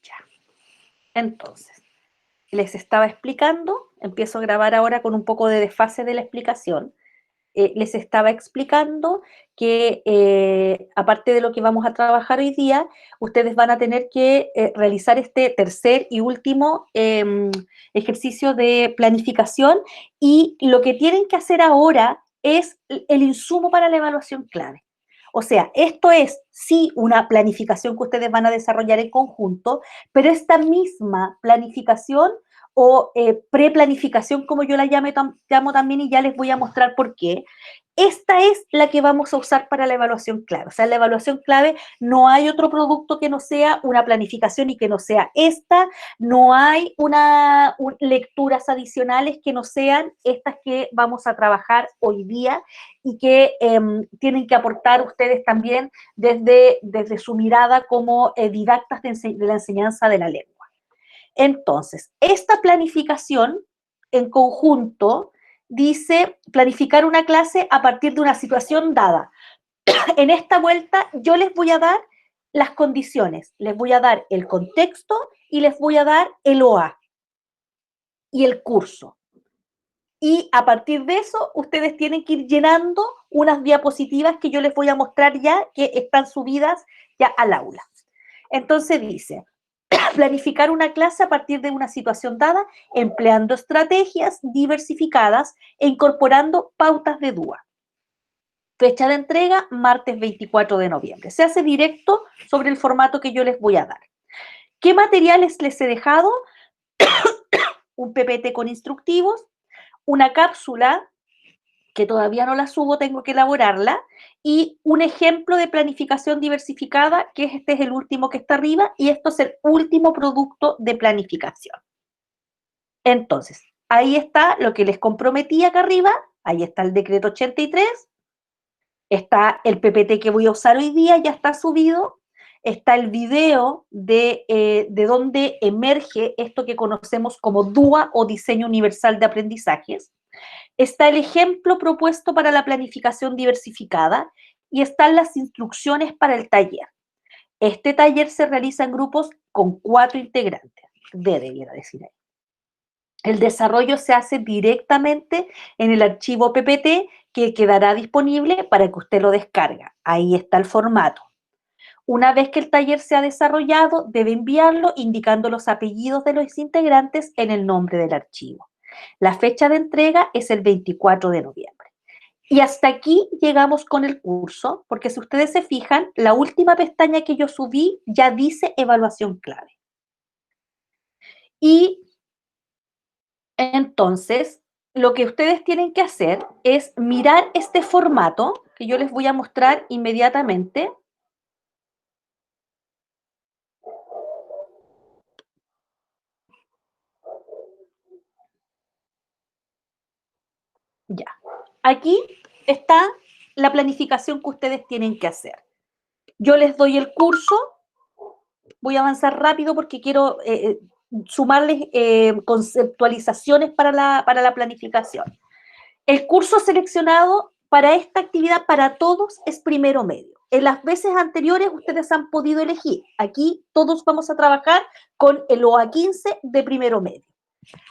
Ya. Entonces, les estaba explicando, empiezo a grabar ahora con un poco de desfase de la explicación. Les estaba explicando que aparte de lo que vamos a trabajar hoy día, ustedes van a tener que realizar este tercer y último ejercicio de planificación, y lo que tienen que hacer ahora es el insumo para la evaluación clave. O sea, esto es sí una planificación que ustedes van a desarrollar en conjunto, pero esta misma planificación o preplanificación, como yo la llamo también, y ya les voy a mostrar por qué. Esta es la que vamos a usar para la evaluación clave. O sea, en la evaluación clave no hay otro producto que no sea una planificación y que no sea esta, no hay lecturas adicionales que no sean estas que vamos a trabajar hoy día y que tienen que aportar ustedes también desde su mirada como didactas de la enseñanza de la lengua. Entonces, esta planificación en conjunto dice planificar una clase a partir de una situación dada. En esta vuelta yo les voy a dar las condiciones, les voy a dar el contexto y les voy a dar el OA y el curso. Y a partir de eso, ustedes tienen que ir llenando unas diapositivas que yo les voy a mostrar ya, que están subidas ya al aula. Entonces dice, planificar una clase a partir de una situación dada, empleando estrategias diversificadas e incorporando pautas de DUA. Fecha de entrega, martes 24 de noviembre. Se hace directo sobre el formato que yo les voy a dar. ¿Qué materiales les he dejado? Un PPT con instructivos, una cápsula que todavía no la subo, tengo que elaborarla, y un ejemplo de planificación diversificada, que este es el último que está arriba, y esto es el último producto de planificación. Entonces, ahí está lo que les comprometí acá arriba, ahí está el decreto 83, está el PPT que voy a usar hoy día, ya está subido, está el video de dónde emerge esto que conocemos como DUA o Diseño Universal de Aprendizajes, está el ejemplo propuesto para la planificación diversificada y están las instrucciones para el taller. Este taller se realiza en grupos con 4 integrantes, debiera decir ahí. El desarrollo se hace directamente en el archivo PPT que quedará disponible para que usted lo descargue. Ahí está el formato. Una vez que el taller se ha desarrollado, debe enviarlo indicando los apellidos de los integrantes en el nombre del archivo. La fecha de entrega es el 24 de noviembre. Y hasta aquí llegamos con el curso, porque si ustedes se fijan, la última pestaña que yo subí ya dice evaluación clave. Y entonces, lo que ustedes tienen que hacer es mirar este formato que yo les voy a mostrar inmediatamente. Ya. Aquí está la planificación que ustedes tienen que hacer. Yo les doy el curso, voy a avanzar rápido porque quiero sumarles conceptualizaciones para la planificación. El curso seleccionado para esta actividad para todos es primero medio. En las veces anteriores ustedes han podido elegir. Aquí todos vamos a trabajar con el OA 15 de primero medio.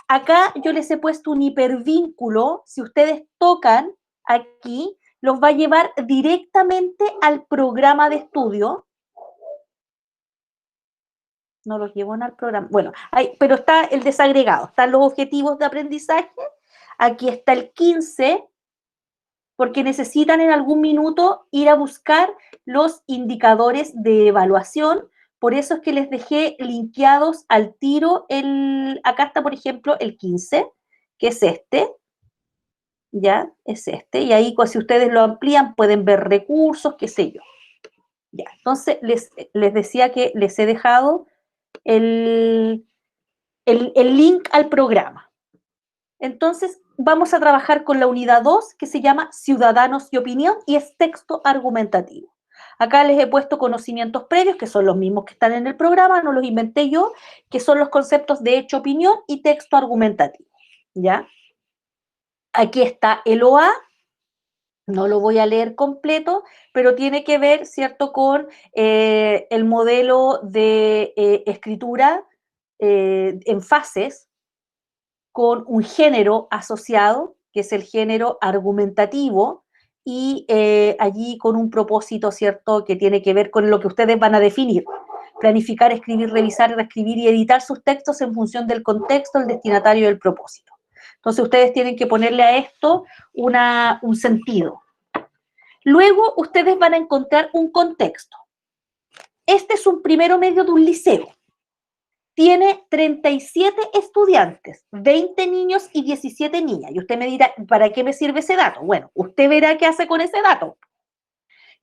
Acá yo les he puesto un hipervínculo. Si ustedes tocan aquí, los va a llevar directamente al programa de estudio. No los llevo al programa. Bueno, pero está el desagregado. Están los objetivos de aprendizaje. Aquí está el 15, porque necesitan en algún minuto ir a buscar los indicadores de evaluación. Por eso es que les dejé linkeados al tiro acá está, por ejemplo, el 15, que es este, ya, es este, y ahí si ustedes lo amplían pueden ver recursos, qué sé yo. Ya, entonces les decía que les he dejado el link al programa. Entonces, vamos a trabajar con la unidad 2, que se llama Ciudadanos y Opinión, y es texto argumentativo. Acá les he puesto conocimientos previos, que son los mismos que están en el programa, no los inventé yo, que son los conceptos de hecho, opinión y texto argumentativo, ¿ya? Aquí está el OA, No lo voy a leer completo, pero tiene que ver, ¿cierto?, con el modelo de escritura en fases, con un género asociado, que es el género argumentativo, y allí con un propósito, ¿cierto?, que tiene que ver con lo que ustedes van a definir. Planificar, escribir, revisar, reescribir y editar sus textos en función del contexto, el destinatario y el propósito. Entonces ustedes tienen que ponerle a esto un sentido. Luego ustedes van a encontrar un contexto. Este es un primero medio de un liceo. Tiene 37 estudiantes, 20 niños y 17 niñas. Y usted me dirá, ¿para qué me sirve ese dato? Bueno, usted verá qué hace con ese dato.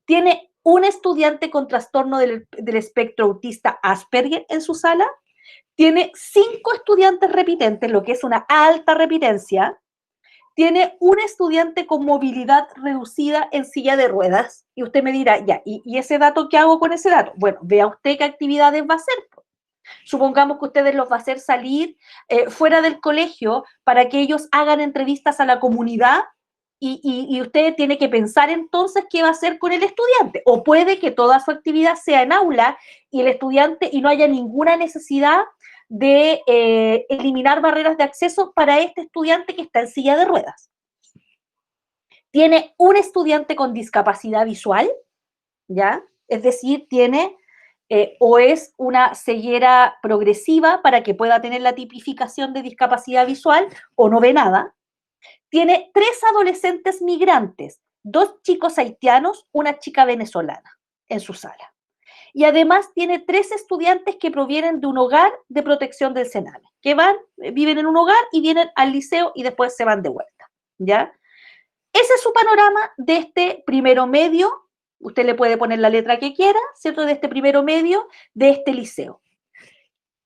Tiene un estudiante con trastorno del espectro autista Asperger en su sala. Tiene 5 estudiantes repitentes, lo que es una alta repitencia. Tiene un estudiante con movilidad reducida en silla de ruedas. Y usted me dirá, ya, ¿y ese dato qué hago con ese dato? Bueno, vea usted qué actividades va a hacer. Supongamos que ustedes los va a hacer salir fuera del colegio para que ellos hagan entrevistas a la comunidad y usted tiene que pensar entonces qué va a hacer con el estudiante. O puede que toda su actividad sea en aula y el estudiante y no haya ninguna necesidad de eliminar barreras de acceso para este estudiante que está en silla de ruedas. Tiene un estudiante con discapacidad visual, ¿ya? Es decir, tiene o es una ceguera progresiva para que pueda tener la tipificación de discapacidad visual o no ve nada. Tiene 3 adolescentes migrantes, 2 chicos haitianos, una chica venezolana en su sala. Y además tiene 3 estudiantes que provienen de un hogar de protección del Sename, que viven en un hogar y vienen al liceo y después se van de vuelta, ¿ya? Ese es su panorama de este primero medio. Usted le puede poner la letra que quiera, ¿cierto? De este primero medio de este liceo.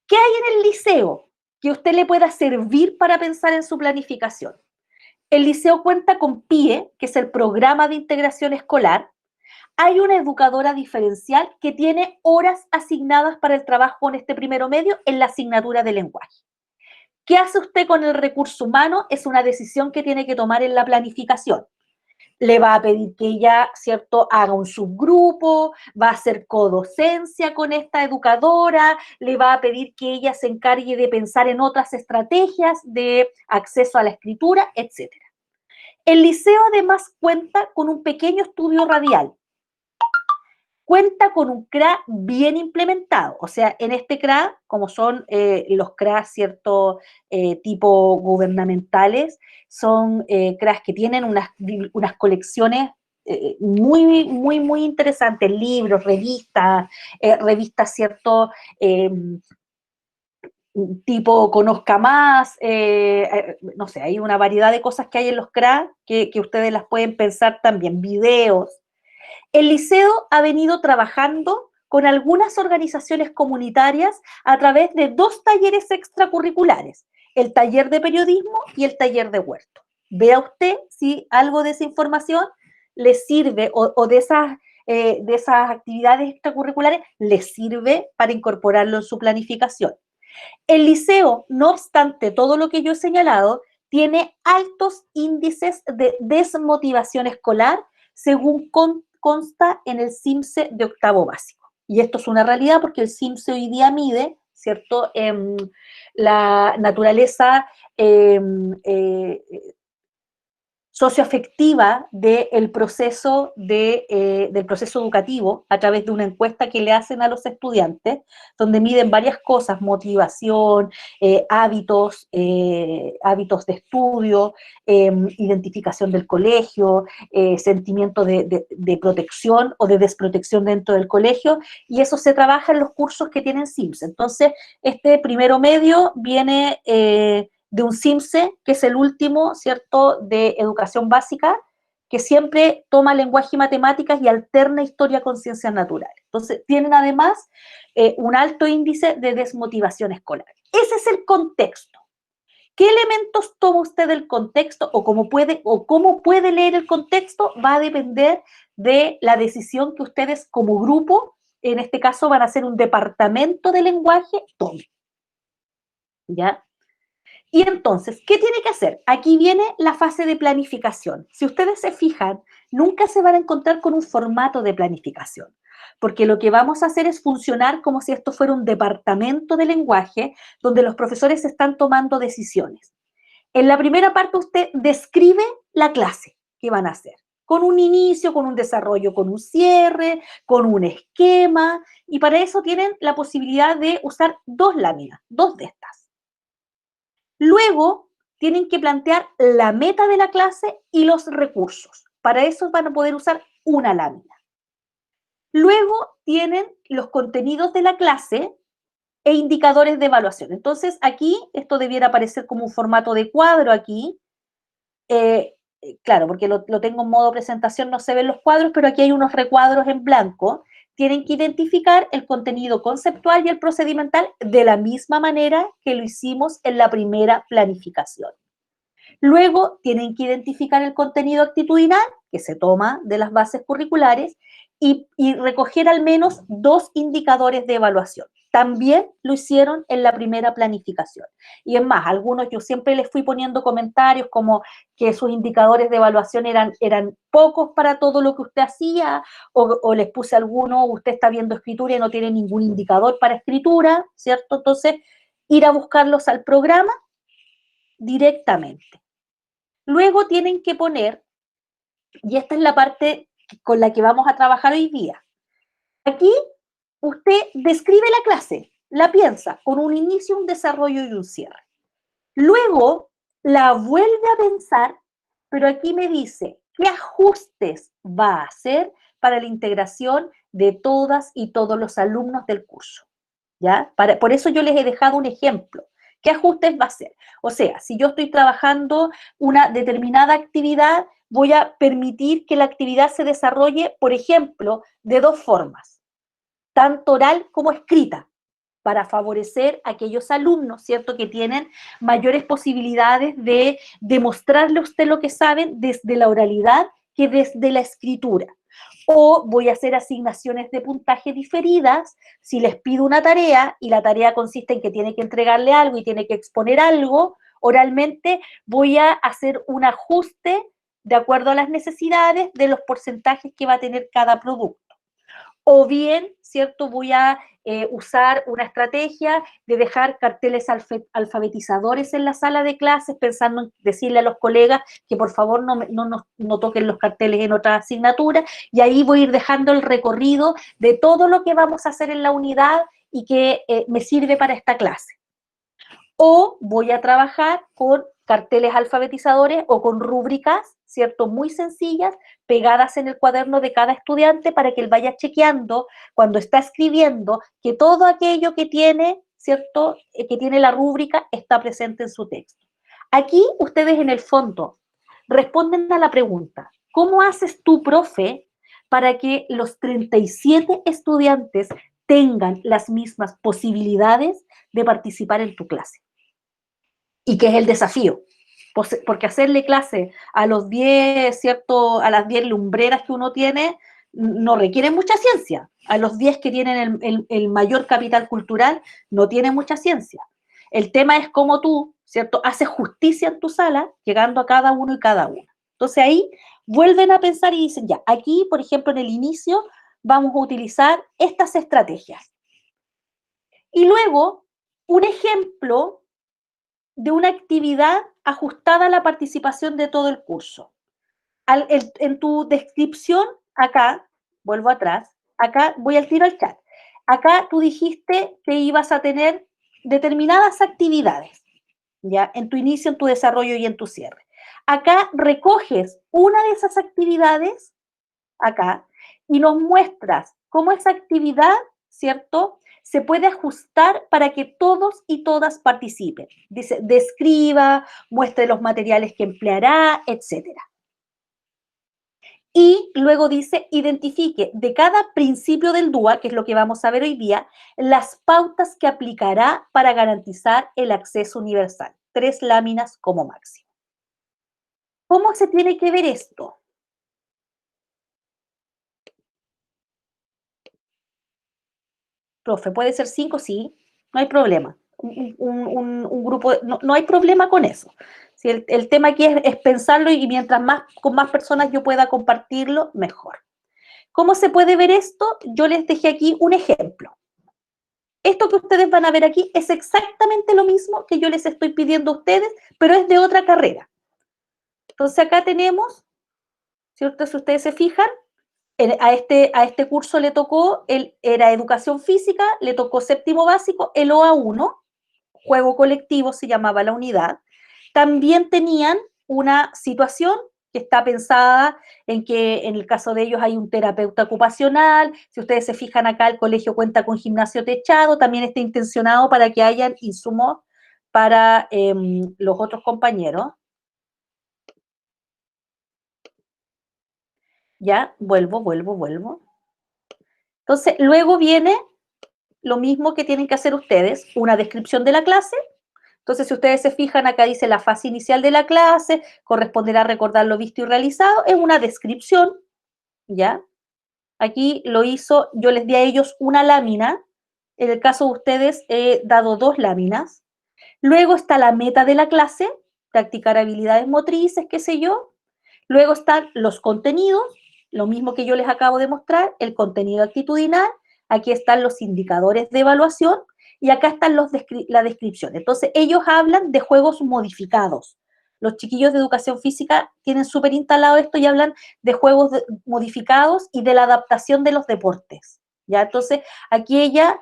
¿Qué hay en el liceo que usted le pueda servir para pensar en su planificación? El liceo cuenta con PIE, que es el Programa de Integración Escolar. Hay una educadora diferencial que tiene horas asignadas para el trabajo en este primero medio en la asignatura de lenguaje. ¿Qué hace usted con el recurso humano? Es una decisión que tiene que tomar en la planificación. Le va a pedir que ella, ¿cierto?, haga un subgrupo, va a hacer codocencia con esta educadora, le va a pedir que ella se encargue de pensar en otras estrategias de acceso a la escritura, etc. El liceo además cuenta con un pequeño estudio radial, cuenta con un CRA bien implementado, o sea, en este CRA, como son los CRA, ¿cierto?, tipo gubernamentales, son CRAs que tienen unas colecciones muy, muy, muy interesantes, libros, revistas, ¿cierto?, tipo Conozca Más, no sé, hay una variedad de cosas que hay en los CRA que ustedes las pueden pensar también, videos. El liceo ha venido trabajando con algunas organizaciones comunitarias a través de 2 talleres extracurriculares, el taller de periodismo y el taller de huerto. Vea usted si algo de esa información le sirve o de esas actividades extracurriculares le sirve para incorporarlo en su planificación. El liceo, no obstante todo lo que yo he señalado, tiene altos índices de desmotivación escolar según consta en el CIMSE de octavo básico. Y esto es una realidad porque el CIMSE hoy día mide, ¿cierto?, la naturaleza socioafectiva del proceso, del proceso educativo a través de una encuesta que le hacen a los estudiantes, donde miden varias cosas, motivación, hábitos de estudio, identificación del colegio, sentimiento de protección o de desprotección dentro del colegio, y eso se trabaja en los cursos que tienen SIMS. Entonces, este primero medio viene de un CIMSE, que es el último, ¿cierto?, de educación básica, que siempre toma lenguaje y matemáticas y alterna historia con ciencias naturales. Entonces, tienen además un alto índice de desmotivación escolar. Ese es el contexto. ¿Qué elementos toma usted del contexto o cómo puede leer el contexto? Va a depender de la decisión que ustedes como grupo, en este caso van a ser un departamento de lenguaje, tomen. ¿Ya? Y entonces, ¿qué tiene que hacer? Aquí viene la fase de planificación. Si ustedes se fijan nunca se van a encontrar con un formato de planificación, porque lo que vamos a hacer es funcionar como si esto fuera un departamento de lenguaje donde los profesores están tomando decisiones. En la primera parte usted describe la clase que van a hacer, con un inicio, con un desarrollo, con un cierre, con un esquema, y para eso tienen la posibilidad de usar dos láminas, dos de estas. Luego tienen que plantear la meta de la clase y los recursos. Para eso van a poder usar una lámina. Luego tienen los contenidos de la clase e indicadores de evaluación. Entonces aquí esto debiera aparecer como un formato de cuadro aquí. Eh, claro, porque lo tengo en modo presentación, no se ven los cuadros, pero aquí hay unos recuadros en blanco. Tienen que identificar el contenido conceptual y el procedimental de la misma manera que lo hicimos en la primera planificación. Luego tienen que identificar el contenido actitudinal, que se toma de las bases curriculares, y recoger al menos dos indicadores de evaluación. También lo hicieron en la primera planificación. Y es más, algunos yo siempre les fui poniendo comentarios como que sus indicadores de evaluación eran pocos para todo lo que usted hacía, o les puse alguno, usted está viendo escritura y no tiene ningún indicador para escritura, ¿cierto? Entonces, ir a buscarlos al programa directamente. Luego tienen que poner, y esta es la parte con la que vamos a trabajar hoy día. Aquí usted describe la clase, la piensa con un inicio, un desarrollo y un cierre. Luego la vuelve a pensar, pero aquí me dice qué ajustes va a hacer para la integración de todas y todos los alumnos del curso. ¿Ya? Por eso yo les he dejado un ejemplo. ¿Qué ajustes va a hacer? O sea, si yo estoy trabajando una determinada actividad, voy a permitir que la actividad se desarrolle, por ejemplo, de dos formas, tanto oral como escrita, para favorecer a aquellos alumnos, ¿cierto?, que tienen mayores posibilidades de demostrarle a usted lo que saben desde la oralidad que desde la escritura. O voy a hacer asignaciones de puntaje diferidas si les pido una tarea y la tarea consiste en que tiene que entregarle algo y tiene que exponer algo oralmente, voy a hacer un ajuste de acuerdo a las necesidades de los porcentajes que va a tener cada producto. O bien, ¿cierto? Voy a usar una estrategia de dejar carteles alfabetizadores en la sala de clases, pensando en decirle a los colegas que por favor no toquen los carteles en otra asignatura, y ahí voy a ir dejando el recorrido de todo lo que vamos a hacer en la unidad y que me sirve para esta clase. O voy a trabajar con carteles alfabetizadores o con rúbricas, ¿cierto? Muy sencillas, pegadas en el cuaderno de cada estudiante para que él vaya chequeando cuando está escribiendo que todo aquello que tiene, ¿cierto? Que tiene la rúbrica está presente en su texto. Aquí ustedes en el fondo responden a la pregunta, ¿cómo haces tú, profe, para que los 37 estudiantes tengan las mismas posibilidades de participar en tu clase? Y que es el desafío, porque hacerle clase a los 10, ¿cierto? A las 10 lumbreras que uno tiene, no requiere mucha ciencia. A los 10 que tienen el mayor capital cultural, no tiene mucha ciencia. El tema es cómo tú, ¿cierto? Haces justicia en tu sala, llegando a cada uno y cada una. Entonces ahí vuelven a pensar y dicen, ya, aquí, por ejemplo, en el inicio, vamos a utilizar estas estrategias. Y luego, un ejemplo de una actividad ajustada a la participación de todo el curso. En tu descripción, acá, vuelvo atrás, acá voy al tiro al chat. Acá tú dijiste que ibas a tener determinadas actividades, ¿ya? En tu inicio, en tu desarrollo y en tu cierre. Acá recoges una de esas actividades, acá, y nos muestras cómo esa actividad, ¿cierto?, se puede ajustar para que todos y todas participen. Dice, describa, muestre los materiales que empleará, etcétera. Y luego dice, identifique de cada principio del DUA, que es lo que vamos a ver hoy día, las pautas que aplicará para garantizar el acceso universal. 3 láminas como máximo. ¿Cómo se tiene que ver esto? Profe, ¿puede ser 5? Sí, no hay problema. un grupo, no hay problema con eso. Si el tema aquí es pensarlo y mientras más con más personas yo pueda compartirlo, mejor. ¿Cómo se puede ver esto? Yo les dejé aquí un ejemplo. Esto que ustedes van a ver aquí es exactamente lo mismo que yo les estoy pidiendo a ustedes, pero es de otra carrera. Entonces acá tenemos, ¿cierto? Si ustedes se fijan, a este curso le tocó, era educación física, le tocó séptimo básico, el OA1, juego colectivo se llamaba la unidad. También tenían una situación que está pensada en que en el caso de ellos hay un terapeuta ocupacional. Si ustedes se fijan acá, el colegio cuenta con gimnasio techado, también está intencionado para que hayan insumos para los otros compañeros. Ya, vuelvo. Entonces, luego viene lo mismo que tienen que hacer ustedes, una descripción de la clase. Entonces, si ustedes se fijan, acá dice la fase inicial de la clase, corresponderá recordar lo visto y realizado, es una descripción, ¿ya? Aquí lo hizo, yo les di a ellos una lámina, en el caso de ustedes he dado 2 láminas. Luego está la meta de la clase, practicar habilidades motrices, qué sé yo. Luego están los contenidos, lo mismo que yo les acabo de mostrar, el contenido actitudinal. Aquí están los indicadores de evaluación y acá están la descripción. Entonces, ellos hablan de juegos modificados. Los chiquillos de educación física tienen súper instalado esto y hablan de juegos modificados y de la adaptación de los deportes. ¿Ya? Entonces, aquí ella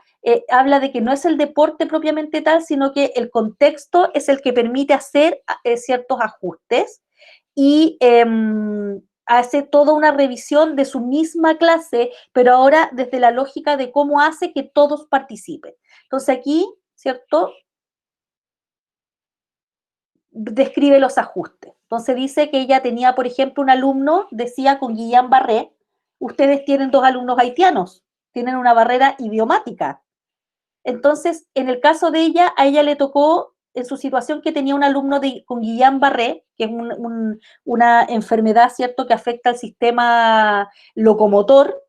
habla de que no es el deporte propiamente tal, sino que el contexto es el que permite hacer ciertos ajustes y hace toda una revisión de su misma clase, pero ahora desde la lógica de cómo hace que todos participen. Entonces aquí, ¿cierto? Describe los ajustes. Entonces dice que ella tenía, por ejemplo, un alumno, decía con Guillain Barré, ustedes tienen 2 alumnos haitianos, tienen una barrera idiomática. Entonces, en el caso de ella, a ella le tocó en su situación que tenía un alumno con Guillain-Barré, que es una enfermedad, ¿cierto?, que afecta al sistema locomotor.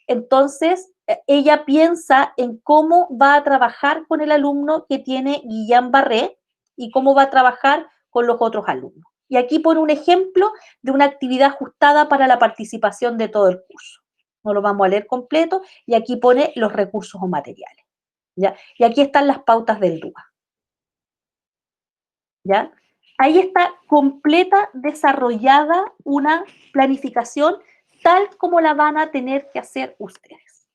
Entonces, ella piensa en cómo va a trabajar con el alumno que tiene Guillain-Barré y cómo va a trabajar con los otros alumnos. Y aquí pone un ejemplo de una actividad ajustada para la participación de todo el curso. No lo vamos a leer completo y aquí pone los recursos o materiales. ¿Ya? Y aquí están las pautas del DUA. ¿Ya? Ahí está completa, desarrollada una planificación tal como la van a tener que hacer ustedes.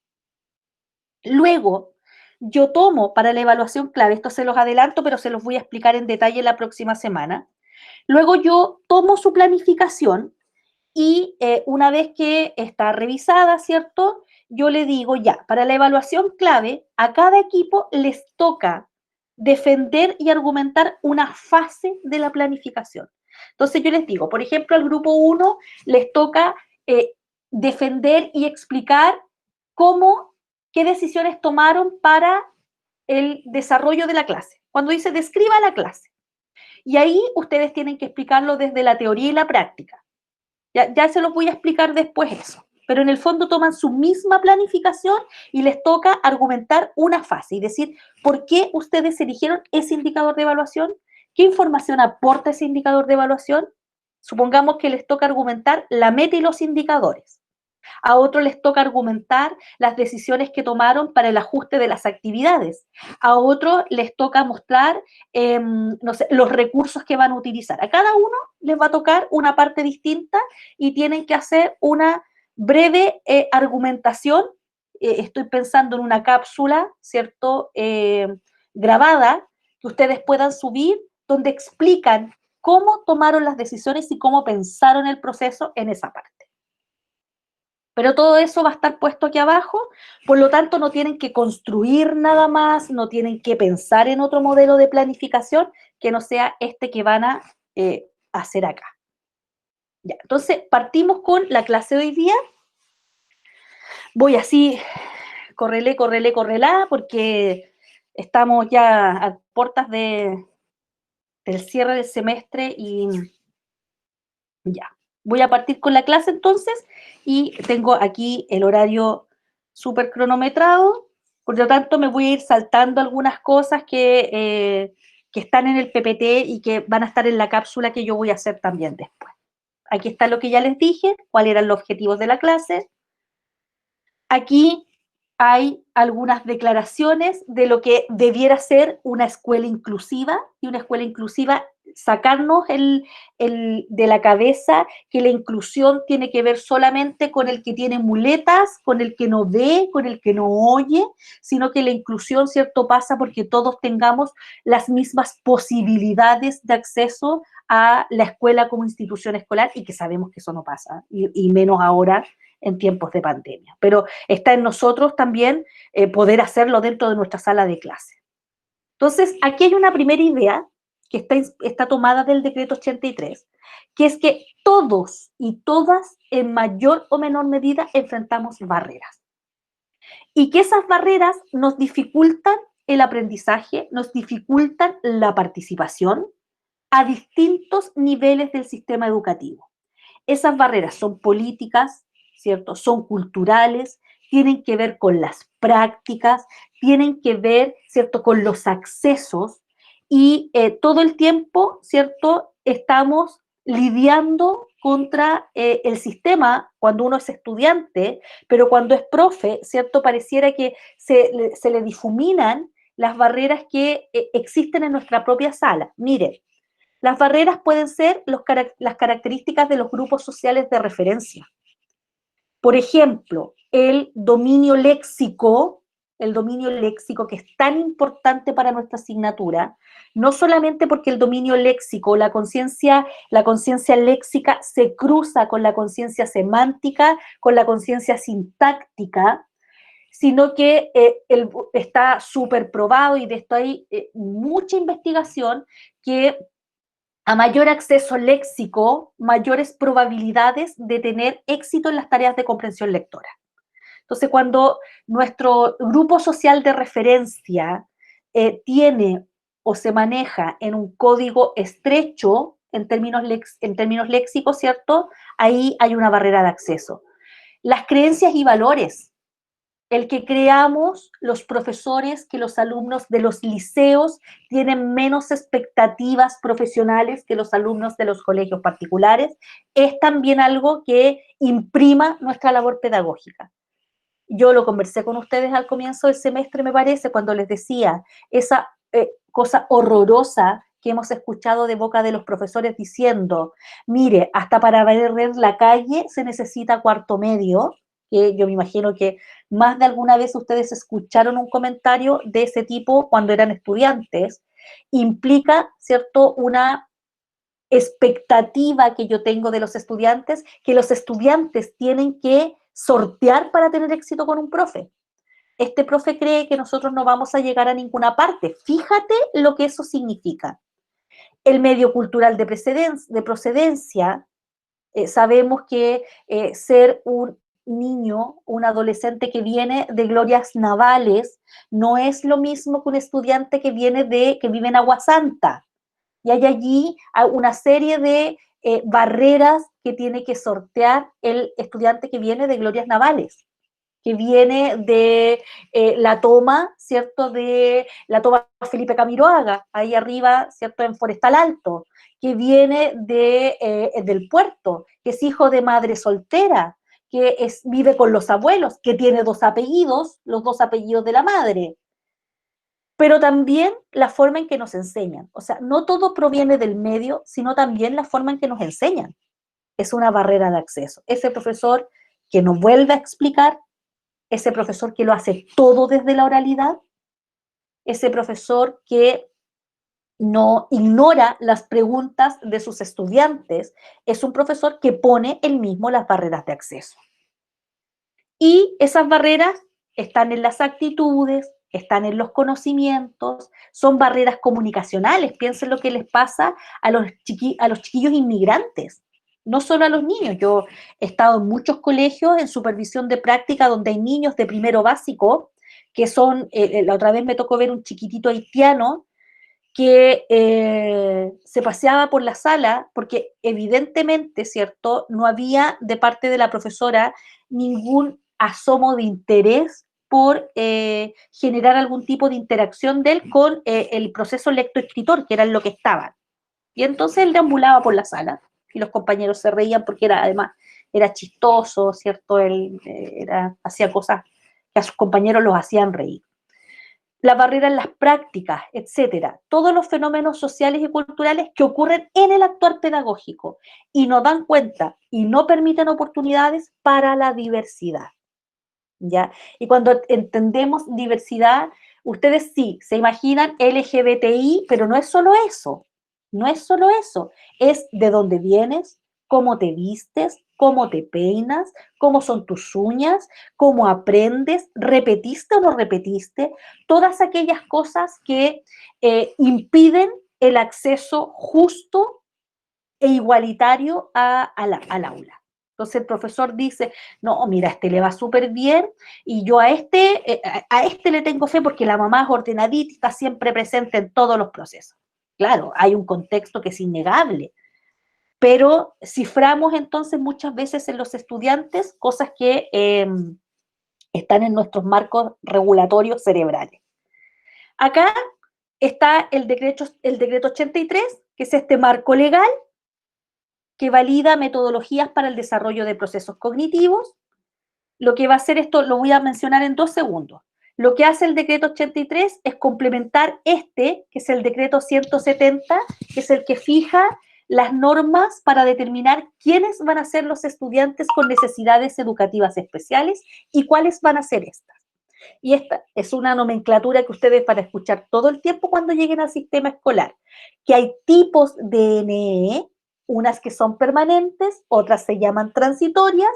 Luego, yo tomo para la evaluación clave, esto se los adelanto, pero se los voy a explicar en detalle la próxima semana. Luego yo tomo su planificación y una vez que está revisada, ¿cierto? Yo le digo ya, para la evaluación clave, a cada equipo les toca defender y argumentar una fase de la planificación. Entonces yo les digo, por ejemplo, al grupo 1 les toca defender y explicar cómo, qué decisiones tomaron para el desarrollo de la clase. Cuando dice describa la clase. Y ahí ustedes tienen que explicarlo desde la teoría y la práctica. Ya se los voy a explicar después eso. Pero en el fondo toman su misma planificación y les toca argumentar una fase y decir por qué ustedes eligieron ese indicador de evaluación, qué información aporta ese indicador de evaluación. Supongamos que les toca argumentar la meta y los indicadores. A otros les toca argumentar las decisiones que tomaron para el ajuste de las actividades. A otros les toca mostrar no sé, los recursos que van a utilizar. A cada uno les va a tocar una parte distinta y tienen que hacer una breve argumentación. Estoy pensando en una cápsula, ¿cierto? Grabada, que ustedes puedan subir, donde explican cómo tomaron las decisiones y cómo pensaron el proceso en esa parte. Pero todo eso va a estar puesto aquí abajo, por lo tanto no tienen que construir nada más, no tienen que pensar en otro modelo de planificación que no sea este que van a hacer acá. Ya, entonces partimos con la clase de hoy día. Voy así, correlá, porque estamos ya a puertas del cierre del semestre y ya. Voy a partir con la clase entonces y tengo aquí el horario súper cronometrado. Por lo tanto, me voy a ir saltando algunas cosas que están en el PPT y que van a estar en la cápsula que yo voy a hacer también después. Aquí está lo que ya les dije, cuáles eran los objetivos de la clase. Aquí hay algunas declaraciones de lo que debiera ser una escuela inclusiva, y una escuela inclusiva, sacarnos de la cabeza que la inclusión tiene que ver solamente con el que tiene muletas, con el que no ve, con el que no oye, sino que la inclusión, ¿cierto?, pasa porque todos tengamos las mismas posibilidades de acceso a la escuela como institución escolar, y que sabemos que eso no pasa, y menos ahora en tiempos de pandemia. Pero está en nosotros también poder hacerlo dentro de nuestra sala de clase. Entonces, aquí hay una primera idea que está tomada del decreto 83, que es que todos y todas, en mayor o menor medida, enfrentamos barreras. Y que esas barreras nos dificultan el aprendizaje, nos dificultan la participación a distintos niveles del sistema educativo. Esas barreras son políticas, ¿cierto? Son culturales, tienen que ver con las prácticas, tienen que ver, ¿cierto?, con los accesos, y todo el tiempo, ¿cierto?, estamos lidiando contra el sistema cuando uno es estudiante, pero cuando es profe, ¿cierto?, pareciera que se le difuminan las barreras que existen en nuestra propia sala. Mire, las barreras pueden ser las características de los grupos sociales de referencia. Por ejemplo, el dominio léxico que es tan importante para nuestra asignatura, no solamente porque el dominio léxico, la conciencia léxica se cruza con la conciencia semántica, con la conciencia sintáctica, sino que está súper probado, y de esto hay mucha investigación, que a mayor acceso léxico, mayores probabilidades de tener éxito en las tareas de comprensión lectora. Entonces, cuando nuestro grupo social de referencia tiene o se maneja en un código estrecho en términos léxicos, ¿cierto? Ahí hay una barrera de acceso. Las creencias y valores, el que creamos los profesores que los alumnos de los liceos tienen menos expectativas profesionales que los alumnos de los colegios particulares, es también algo que imprima nuestra labor pedagógica. Yo lo conversé con ustedes al comienzo del semestre, me parece, cuando les decía esa cosa horrorosa que hemos escuchado de boca de los profesores diciendo, mire, hasta para barrer la calle se necesita cuarto medio, que yo me imagino que más de alguna vez ustedes escucharon un comentario de ese tipo cuando eran estudiantes. Implica, ¿cierto?, una expectativa que yo tengo de los estudiantes, que los estudiantes tienen que sortear para tener éxito con un profe. Este profe cree que nosotros no vamos a llegar a ninguna parte. Fíjate lo que eso significa. El medio cultural de procedencia, sabemos que ser un niño, un adolescente que viene de glorias navales, no es lo mismo que un estudiante que vive en Agua Santa. Y hay allí una serie de barreras que tiene que sortear el estudiante que viene de glorias navales, que viene de la toma, ¿cierto?, de la toma Felipe Camiroaga, ahí arriba, ¿cierto?, en Forestal Alto, que viene del puerto, que es hijo de madre soltera, que vive con los abuelos, que tiene dos apellidos, los dos apellidos de la madre, pero también la forma en que nos enseñan. O sea, no todo proviene del medio, sino también la forma en que nos enseñan. Es una barrera de acceso. Ese profesor que nos vuelve a explicar, ese profesor que lo hace todo desde la oralidad, ese profesor que no ignora las preguntas de sus estudiantes, es un profesor que pone él mismo las barreras de acceso. Y esas barreras están en las actitudes, están en los conocimientos, son barreras comunicacionales. Piensen lo que les pasa a los chiquillos inmigrantes, no solo a los niños. Yo he estado en muchos colegios en supervisión de práctica donde hay niños de primero básico que son, la otra vez me tocó ver un chiquitito haitiano que se paseaba por la sala porque evidentemente, ¿cierto?, no había de parte de la profesora ningún asomo de interés por generar algún tipo de interacción de él con el proceso lectoescritor, que era en lo que estaban. Y entonces él deambulaba por la sala y los compañeros se reían porque además era chistoso, ¿cierto? Él hacía cosas que a sus compañeros los hacían reír. La barrera en las prácticas, etcétera. Todos los fenómenos sociales y culturales que ocurren en el actuar pedagógico y no dan cuenta y no permiten oportunidades para la diversidad. ¿Ya? Y cuando entendemos diversidad, ustedes sí, se imaginan LGBTI, pero no es solo eso, no es solo eso, es de dónde vienes, cómo te vistes, cómo te peinas, cómo son tus uñas, cómo aprendes, repetiste o no repetiste, todas aquellas cosas que impiden el acceso justo e igualitario al aula. Entonces el profesor dice, no, mira, a este le va súper bien y yo a este le tengo fe porque la mamá es ordenadita y está siempre presente en todos los procesos. Claro, hay un contexto que es innegable, pero ciframos entonces muchas veces en los estudiantes cosas que están en nuestros marcos regulatorios cerebrales. Acá está el decreto 83, que es este marco legal que valida metodologías para el desarrollo de procesos cognitivos. Lo que va a hacer esto, lo voy a mencionar en 2 segundos. Lo que hace el decreto 83 es complementar que es el decreto 170, que es el que fija las normas para determinar quiénes van a ser los estudiantes con necesidades educativas especiales y cuáles van a ser estas. Y esta es una nomenclatura que ustedes van a escuchar todo el tiempo cuando lleguen al sistema escolar, que hay tipos de NE, unas que son permanentes, otras se llaman transitorias,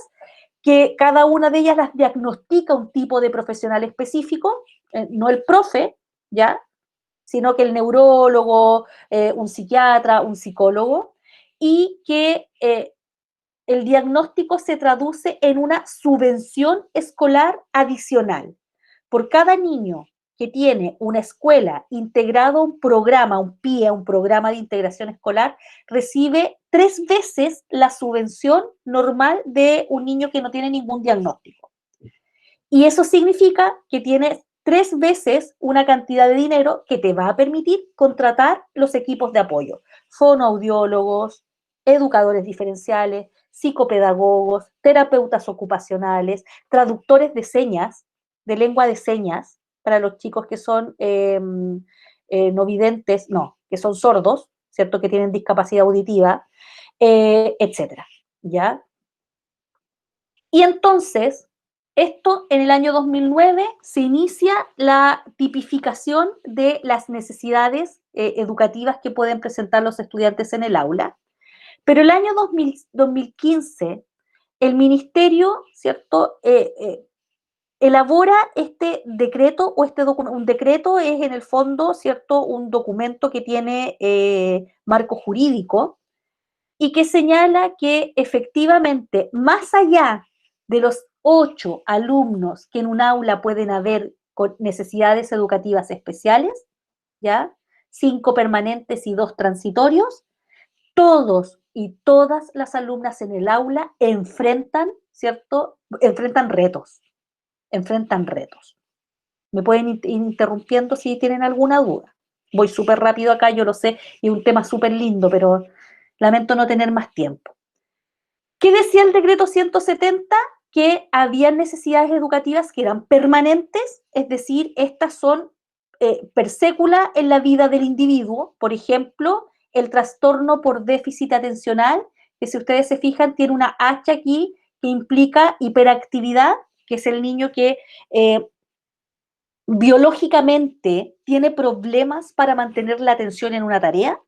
que cada una de ellas las diagnostica un tipo de profesional específico, no el profe, ¿ya? Sino que el neurólogo, un psiquiatra, un psicólogo, y que el diagnóstico se traduce en una subvención escolar adicional. Por cada niño que tiene una escuela integrado a un programa, un PIE, un programa de integración escolar, recibe 3 veces la subvención normal de un niño que no tiene ningún diagnóstico. Y eso significa que tienes 3 veces una cantidad de dinero que te va a permitir contratar los equipos de apoyo, fonoaudiólogos, educadores diferenciales, psicopedagogos, terapeutas ocupacionales, traductores de señas, de lengua de señas, para los chicos que son no videntes, no, que son sordos, ¿cierto? Que tienen discapacidad auditiva, etcétera, ¿ya? Y entonces, esto en el año 2009 se inicia la tipificación de las necesidades educativas que pueden presentar los estudiantes en el aula. Pero el año 2015, el ministerio, ¿cierto?, elabora este decreto, o un decreto es en el fondo, ¿cierto?, un documento que tiene marco jurídico y que señala que efectivamente, más allá de los 8 alumnos que en un aula pueden haber con necesidades educativas especiales, ¿ya? 5 permanentes y 2 transitorios, todos y todas las alumnas en el aula enfrentan, ¿cierto? Enfrentan retos, enfrentan retos. Me pueden ir interrumpiendo si tienen alguna duda. Voy súper rápido acá, yo lo sé, y un tema súper lindo, pero lamento no tener más tiempo. ¿Qué decía el decreto 170? Que había necesidades educativas que eran permanentes, es decir, estas son per sécula en la vida del individuo. Por ejemplo, el trastorno por déficit atencional, que si ustedes se fijan tiene una H aquí que implica hiperactividad, que es el niño que biológicamente tiene problemas para mantener la atención en una tarea,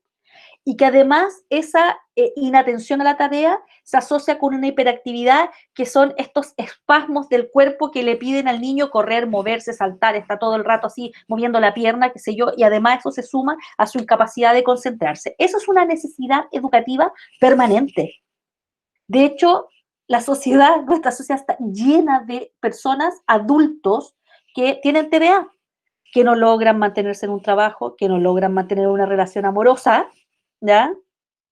y que además esa inatención a la tarea se asocia con una hiperactividad, que son estos espasmos del cuerpo que le piden al niño correr, moverse, saltar, está todo el rato así moviendo la pierna, qué sé yo, y además eso se suma a su incapacidad de concentrarse. Eso es una necesidad educativa permanente. De hecho, nuestra sociedad está llena de personas, adultos, que tienen TDA, que no logran mantenerse en un trabajo, que no logran mantener una relación amorosa, ¿ya?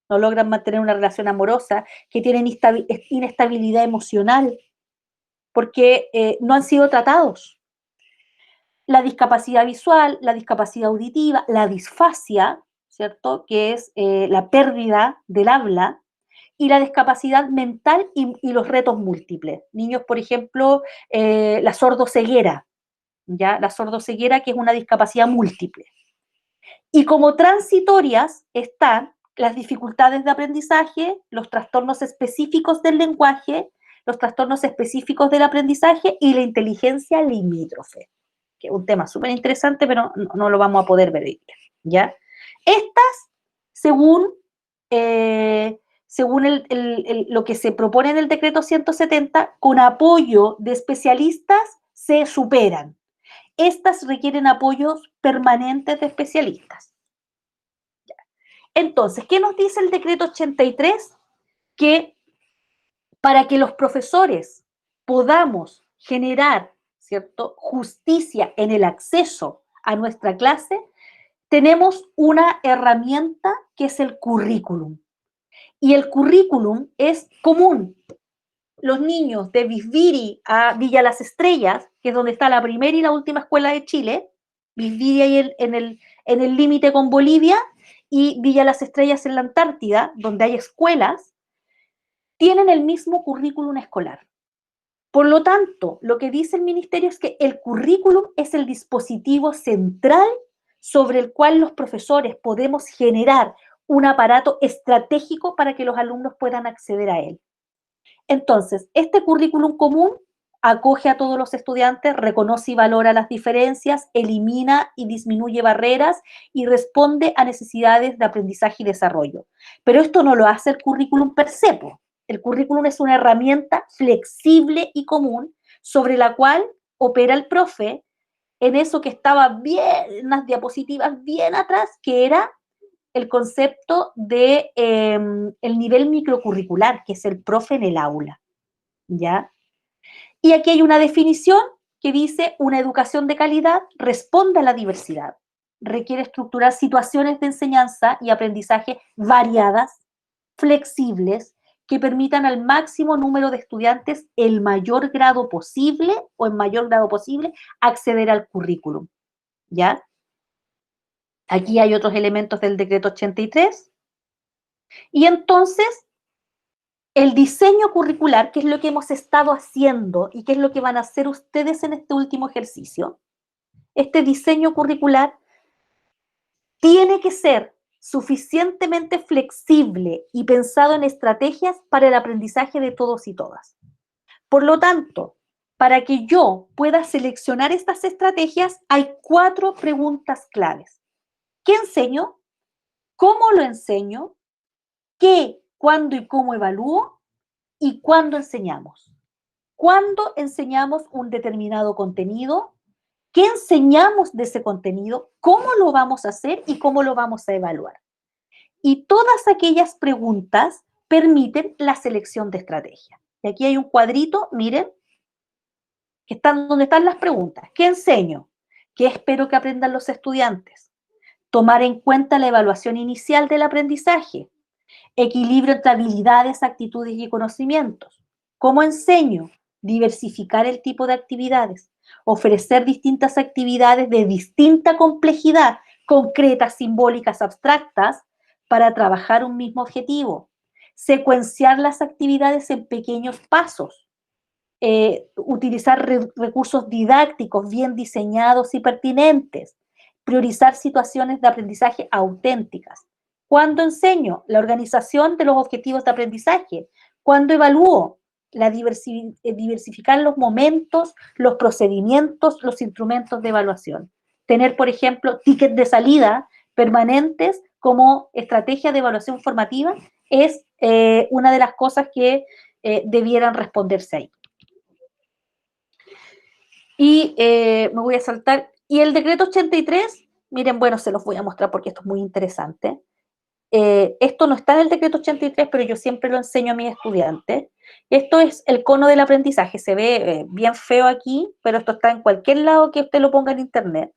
No logran mantener una relación amorosa, que tienen inestabilidad emocional, porque no han sido tratados. la discapacidad visual, la discapacidad auditiva, la disfasia, ¿cierto? Que es la pérdida del habla, y la discapacidad mental y los retos múltiples. Niños, por ejemplo, la sordoceguera, ¿ya? La sordoceguera, que es una discapacidad múltiple. Y como transitorias están las dificultades de aprendizaje, los trastornos específicos del lenguaje, los trastornos específicos del aprendizaje y la inteligencia limítrofe, que es un tema súper interesante, pero no lo vamos a poder ver hoy día, ¿ya? Estas, según, según lo que se propone en el decreto 170, con apoyo de especialistas se superan. Estas requieren apoyos permanentes de especialistas. Entonces, ¿qué nos dice el decreto 83? Que para que los profesores podamos generar, ¿cierto?, justicia en el acceso a nuestra clase, tenemos una herramienta que es el currículum. Y el currículum es común. Los niños de Visviri a Villa Las Estrellas, que es donde está la primera y la última escuela de Chile, Visviri ahí en el límite con Bolivia, y Villa Las Estrellas en la Antártida, donde hay escuelas, tienen el mismo currículum escolar. Por lo tanto, lo que dice el ministerio es que el currículum es el dispositivo central sobre el cual los profesores podemos generar un aparato estratégico para que los alumnos puedan acceder a él. Entonces, este currículum común acoge a todos los estudiantes, reconoce y valora las diferencias, elimina y disminuye barreras y responde a necesidades de aprendizaje y desarrollo. Pero esto no lo hace el currículum per se. El currículum es una herramienta flexible y común sobre la cual opera el profe en eso que estaba bien, en unas diapositivas bien atrás, que era el concepto de el nivel microcurricular, que es el profe en el aula, ¿ya? Y aquí hay una definición que dice: una educación de calidad responde a la diversidad, requiere estructurar situaciones de enseñanza y aprendizaje variadas, flexibles, que permitan al máximo número de estudiantes el mayor grado posible o en mayor grado posible acceder al currículum, ¿ya? Aquí hay otros elementos del decreto 83. Y entonces, el diseño curricular, que es lo que hemos estado haciendo y que es lo que van a hacer ustedes en este último ejercicio, este diseño curricular tiene que ser suficientemente flexible y pensado en estrategias para el aprendizaje de todos y todas. Por lo tanto, para que yo pueda seleccionar estas estrategias, hay 4 preguntas claves. ¿Qué enseño? ¿Cómo lo enseño? ¿Qué, cuándo y cómo evalúo? ¿Y cuándo enseñamos? ¿Cuándo enseñamos un determinado contenido? ¿Qué enseñamos de ese contenido? ¿Cómo lo vamos a hacer y cómo lo vamos a evaluar? Y todas aquellas preguntas permiten la selección de estrategia. Y aquí hay un cuadrito, miren, que están donde están las preguntas. ¿Qué enseño? ¿Qué espero que aprendan los estudiantes? Tomar en cuenta la evaluación inicial del aprendizaje. Equilibrio entre habilidades, actitudes y conocimientos. ¿Cómo enseño? Diversificar el tipo de actividades. Ofrecer distintas actividades de distinta complejidad, concretas, simbólicas, abstractas, para trabajar un mismo objetivo. Secuenciar las actividades en pequeños pasos. Utilizar recursos didácticos bien diseñados y pertinentes. Priorizar situaciones de aprendizaje auténticas. ¿Cuándo enseño? La organización de los objetivos de aprendizaje. ¿Cuándo evalúo? Diversificar los momentos, los procedimientos, los instrumentos de evaluación. Tener, por ejemplo, tickets de salida permanentes como estrategia de evaluación formativa es una de las cosas que debieran responderse ahí. Y me voy a saltar. Y el decreto 83, miren, bueno, se los voy a mostrar porque esto es muy interesante. Esto no está en el decreto 83, pero yo siempre lo enseño a mis estudiantes. Esto es el cono del aprendizaje. Se ve bien feo aquí, pero esto está en cualquier lado que usted lo ponga en internet.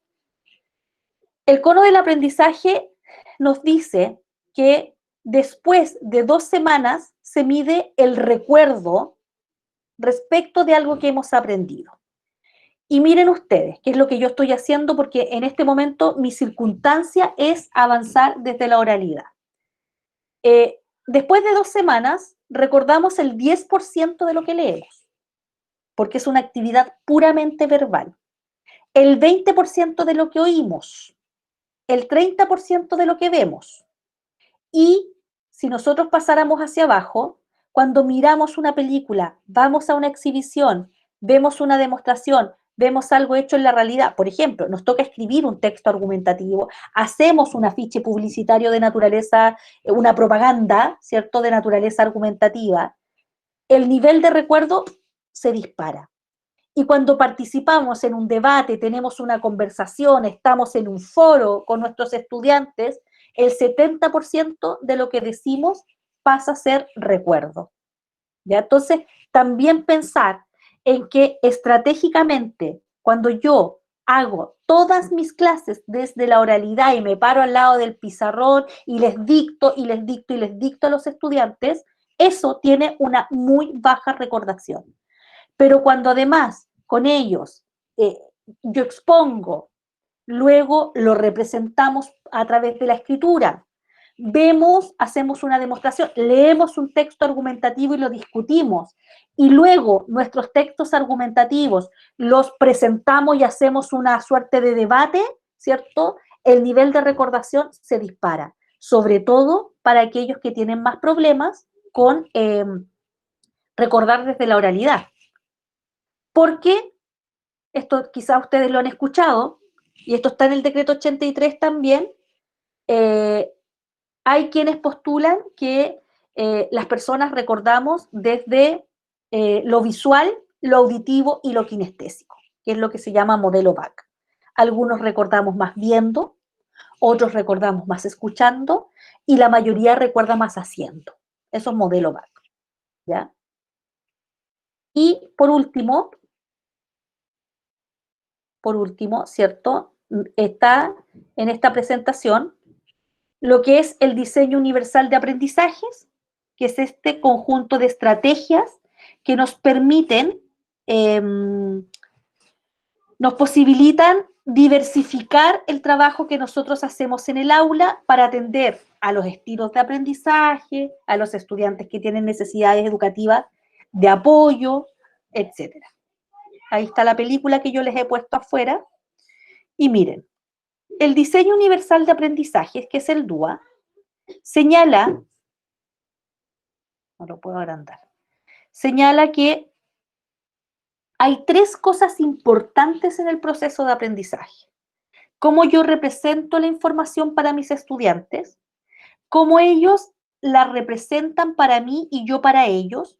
El cono del aprendizaje nos dice que después de 2 semanas se mide el recuerdo respecto de algo que hemos aprendido. Y miren ustedes, qué es lo que yo estoy haciendo, porque en este momento mi circunstancia es avanzar desde la oralidad. Después de 2 semanas, recordamos el 10% de lo que leemos, porque es una actividad puramente verbal. El 20% de lo que oímos, el 30% de lo que vemos. Y si nosotros pasáramos hacia abajo, cuando miramos una película, vamos a una exhibición, vemos una demostración, vemos algo hecho en la realidad, por ejemplo, nos toca escribir un texto argumentativo, hacemos un afiche publicitario de naturaleza, una propaganda, ¿cierto?, de naturaleza argumentativa, el nivel de recuerdo se dispara. Y cuando participamos en un debate, tenemos una conversación, estamos en un foro con nuestros estudiantes, el 70% de lo que decimos pasa a ser recuerdo. ¿Ya? Entonces, también pensar en que estratégicamente, cuando yo hago todas mis clases desde la oralidad y me paro al lado del pizarrón y les dicto y les dicto y les dicto a los estudiantes, eso tiene una muy baja recordación. Pero cuando además con ellos yo expongo, luego lo representamos a través de la escritura, vemos, hacemos una demostración, leemos un texto argumentativo y lo discutimos, y luego nuestros textos argumentativos los presentamos y hacemos una suerte de debate, ¿cierto? El nivel de recordación se dispara, sobre todo para aquellos que tienen más problemas con recordar desde la oralidad. Porque esto quizás ustedes lo han escuchado, y esto está en el decreto 83 también, hay quienes postulan que las personas recordamos desde lo visual, lo auditivo y lo kinestésico, que es lo que se llama modelo BAC. Algunos recordamos más viendo, otros recordamos más escuchando, y la mayoría recuerda más haciendo. Eso es modelo BAC, ¿ya? Y por último, ¿cierto? Está en esta presentación lo que es el diseño universal de aprendizajes, que es este conjunto de estrategias que nos permiten, nos posibilitan diversificar el trabajo que nosotros hacemos en el aula para atender a los estilos de aprendizaje, a los estudiantes que tienen necesidades educativas de apoyo, etc. Ahí está la película que yo les he puesto afuera. Y miren, el diseño universal de aprendizajes, que es el DUA, señala, no lo puedo agrandar, señala que hay 3 cosas importantes en el proceso de aprendizaje. Cómo yo represento la información para mis estudiantes, cómo ellos la representan para mí y yo para ellos,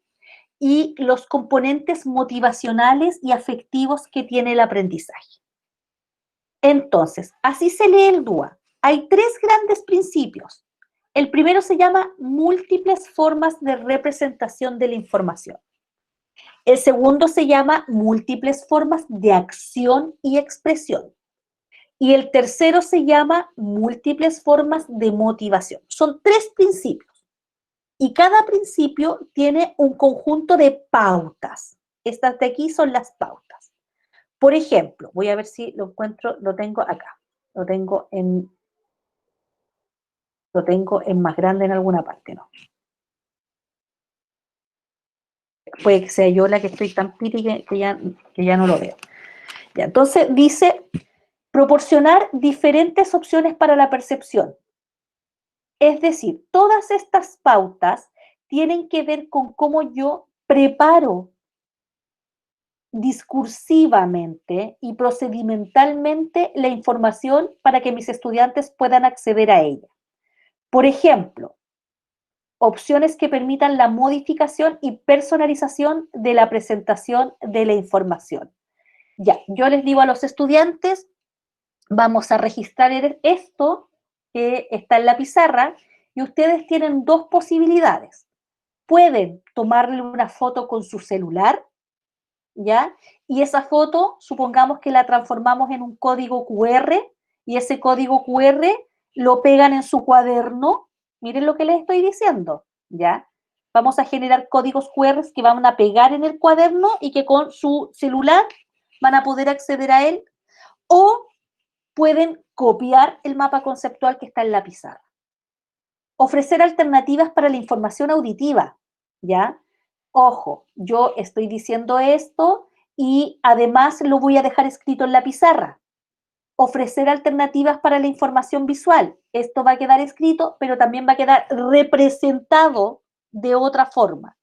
y los componentes motivacionales y afectivos que tiene el aprendizaje. Entonces, así se lee el DUA. Hay 3 grandes principios. El primero se llama múltiples formas de representación de la información. El segundo se llama múltiples formas de acción y expresión. Y el tercero se llama múltiples formas de motivación. Son 3 principios. Y cada principio tiene un conjunto de pautas. Estas de aquí son las pautas. Por ejemplo, voy a ver si lo encuentro, lo tengo acá. Lo tengo en más grande en alguna parte, ¿no? Puede que sea yo la que estoy tan piti que ya no lo veo. Ya, entonces dice, proporcionar diferentes opciones para la percepción. Es decir, todas estas pautas tienen que ver con cómo yo preparo discursivamente y procedimentalmente la información para que mis estudiantes puedan acceder a ella. Por ejemplo, opciones que permitan la modificación y personalización de la presentación de la información. Ya, yo les digo a los estudiantes, vamos a registrar esto que está en la pizarra y ustedes tienen 2 posibilidades. Pueden tomarle una foto con su celular, ¿ya? Y esa foto, supongamos que la transformamos en un código QR y ese código QR lo pegan en su cuaderno. Miren lo que les estoy diciendo, ¿ya? Vamos a generar códigos QR que van a pegar en el cuaderno y que con su celular van a poder acceder a él, o pueden copiar el mapa conceptual que está en la pizarra. Ofrecer alternativas para la información auditiva, ¿ya? Ojo, yo estoy diciendo esto y además lo voy a dejar escrito en la pizarra. Ofrecer alternativas para la información visual. Esto va a quedar escrito, pero también va a quedar representado de otra forma.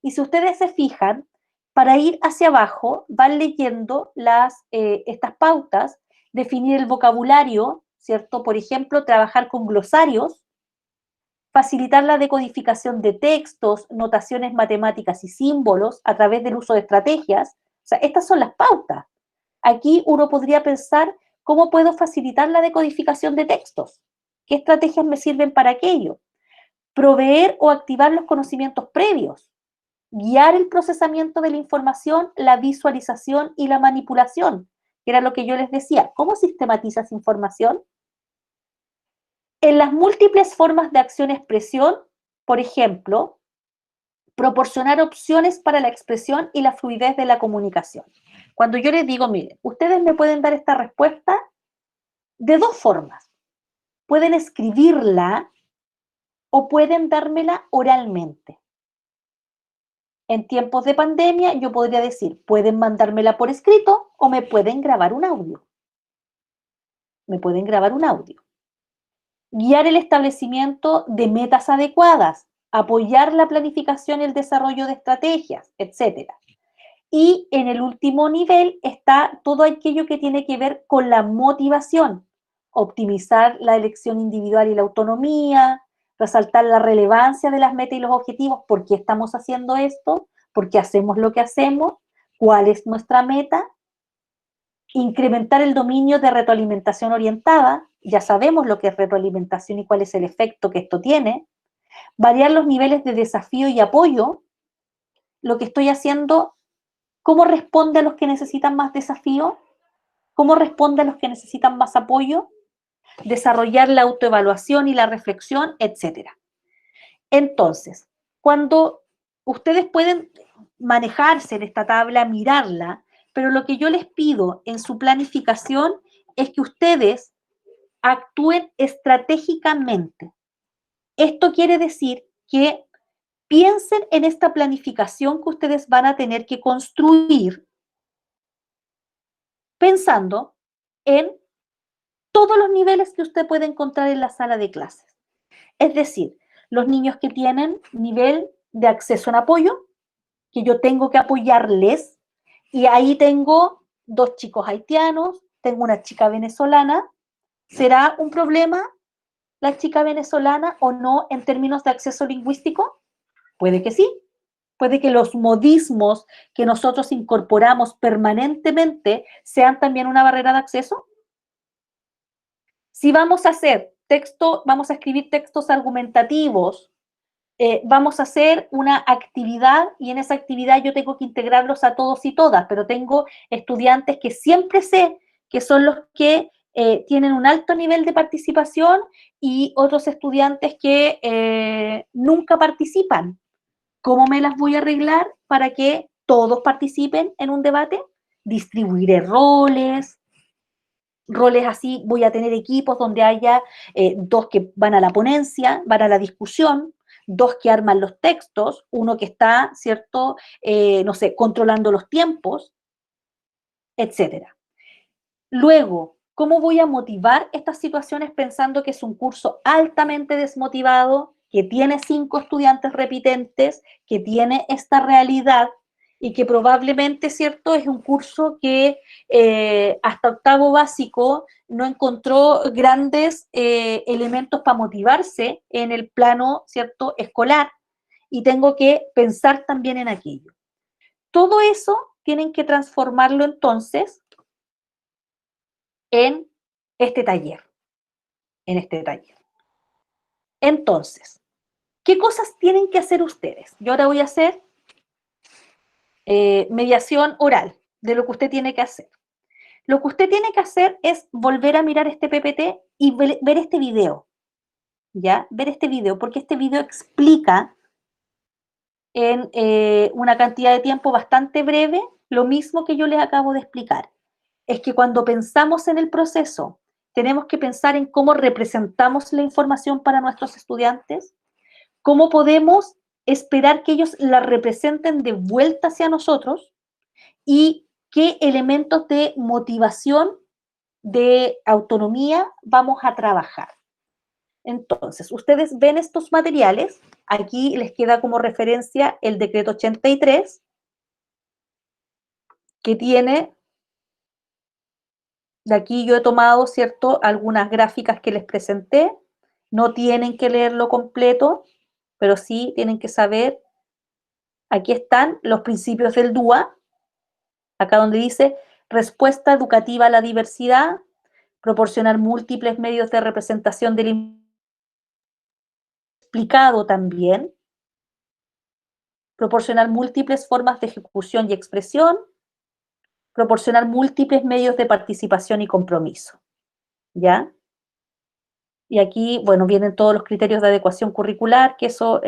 Y si ustedes se fijan, para ir hacia abajo, van leyendo estas pautas, definir el vocabulario, ¿cierto? Por ejemplo, trabajar con glosarios, facilitar la decodificación de textos, notaciones matemáticas y símbolos a través del uso de estrategias. O sea, estas son las pautas. Aquí uno podría pensar cómo puedo facilitar la decodificación de textos, qué estrategias me sirven para aquello, proveer o activar los conocimientos previos, guiar el procesamiento de la información, la visualización y la manipulación, que era lo que yo les decía. ¿Cómo sistematizas información? En las múltiples formas de acción-expresión, por ejemplo, proporcionar opciones para la expresión y la fluidez de la comunicación. Cuando yo les digo, miren, ustedes me pueden dar esta respuesta de dos formas. Pueden escribirla o pueden dármela oralmente. En tiempos de pandemia, yo podría decir, pueden mandármela por escrito o me pueden grabar un audio. Me pueden grabar un audio. Guiar el establecimiento de metas adecuadas, apoyar la planificación y el desarrollo de estrategias, etc. Y en el último nivel está todo aquello que tiene que ver con la motivación, optimizar la elección individual y la autonomía, resaltar la relevancia de las metas y los objetivos, por qué estamos haciendo esto, por qué hacemos lo que hacemos, cuál es nuestra meta, incrementar el dominio de retroalimentación orientada, ya sabemos lo que es retroalimentación y cuál es el efecto que esto tiene, variar los niveles de desafío y apoyo, lo que estoy haciendo, cómo responde a los que necesitan más desafío, cómo responde a los que necesitan más apoyo, desarrollar la autoevaluación y la reflexión, etc. Entonces, cuando ustedes pueden manejarse en esta tabla, mirarla, pero lo que yo les pido en su planificación es que ustedes actúen estratégicamente. Esto quiere decir que piensen en esta planificación que ustedes van a tener que construir pensando en todos los niveles que usted puede encontrar en la sala de clases. Es decir, los niños que tienen nivel de acceso en apoyo, que yo tengo que apoyarles, y ahí tengo dos chicos haitianos, tengo una chica venezolana. ¿Será un problema la chica venezolana o no en términos de acceso lingüístico? Puede que sí. Puede que los modismos que nosotros incorporamos permanentemente sean también una barrera de acceso. Si vamos a hacer texto, vamos a escribir textos argumentativos, vamos a hacer una actividad y en esa actividad yo tengo que integrarlos a todos y todas, pero tengo estudiantes que siempre sé que son los que tienen un alto nivel de participación y otros estudiantes que nunca participan. ¿Cómo me las voy a arreglar para que todos participen en un debate? Distribuiré roles así, voy a tener equipos donde haya dos que van a la ponencia, van a la discusión, dos que arman los textos, uno que está, ¿cierto? No sé, controlando los tiempos, etcétera. Luego, ¿cómo voy a motivar estas situaciones pensando que es un curso altamente desmotivado, que tiene 5 estudiantes repitentes, que tiene esta realidad y que probablemente, ¿cierto?, es un curso que hasta octavo básico no encontró grandes elementos para motivarse en el plano, ¿cierto?, escolar, y tengo que pensar también en aquello. Todo eso tienen que transformarlo entonces en este taller, en este taller. Entonces, ¿qué cosas tienen que hacer ustedes? Yo ahora voy a hacer mediación oral de lo que usted tiene que hacer. Lo que usted tiene que hacer es volver a mirar este PPT y ver este video, ¿ya? Ver este video, porque este video explica en una cantidad de tiempo bastante breve lo mismo que yo les acabo de explicar. Es que cuando pensamos en el proceso, tenemos que pensar en cómo representamos la información para nuestros estudiantes, cómo podemos esperar que ellos la representen de vuelta hacia nosotros y qué elementos de motivación, de autonomía vamos a trabajar. Entonces, ustedes ven estos materiales, aquí les queda como referencia el decreto 83, que tiene, de aquí yo he tomado, ¿cierto?, algunas gráficas que les presenté, no tienen que leerlo completo, pero sí tienen que saber, aquí están los principios del DUA, acá donde dice respuesta educativa a la diversidad, proporcionar múltiples medios de representación del explicado también, proporcionar múltiples formas de ejecución y expresión, proporcionar múltiples medios de participación y compromiso, ¿ya? Y aquí, bueno, vienen todos los criterios de adecuación curricular, que eso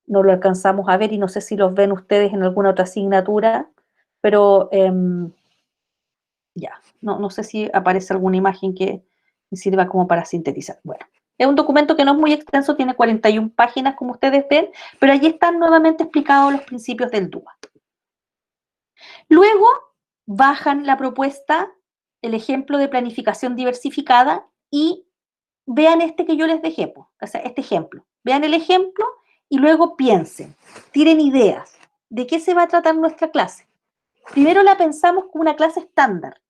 no lo alcanzamos a ver y no sé si los ven ustedes en alguna otra asignatura, pero ya, no sé si aparece alguna imagen que me sirva como para sintetizar. Bueno, es un documento que no es muy extenso, tiene 41 páginas, como ustedes ven, pero allí están nuevamente explicados los principios del DUA. Luego bajan la propuesta, el ejemplo de planificación diversificada y vean este que yo les dejé, o sea, este ejemplo. Vean el ejemplo y luego piensen, tiren ideas. ¿De qué se va a tratar nuestra clase? Primero la pensamos como una clase estándar.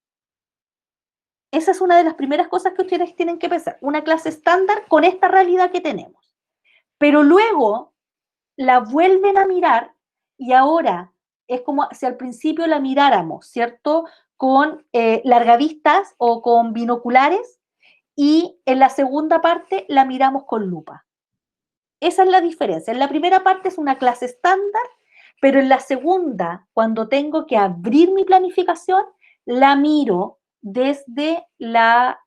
Esa es una de las primeras cosas que ustedes tienen que pensar, una clase estándar con esta realidad que tenemos. Pero luego la vuelven a mirar y ahora es como si al principio la miráramos, ¿cierto? Con largavistas o con binoculares y en la segunda parte la miramos con lupa. Esa es la diferencia. En la primera parte es una clase estándar, pero en la segunda, cuando tengo que abrir mi planificación, la miro desde la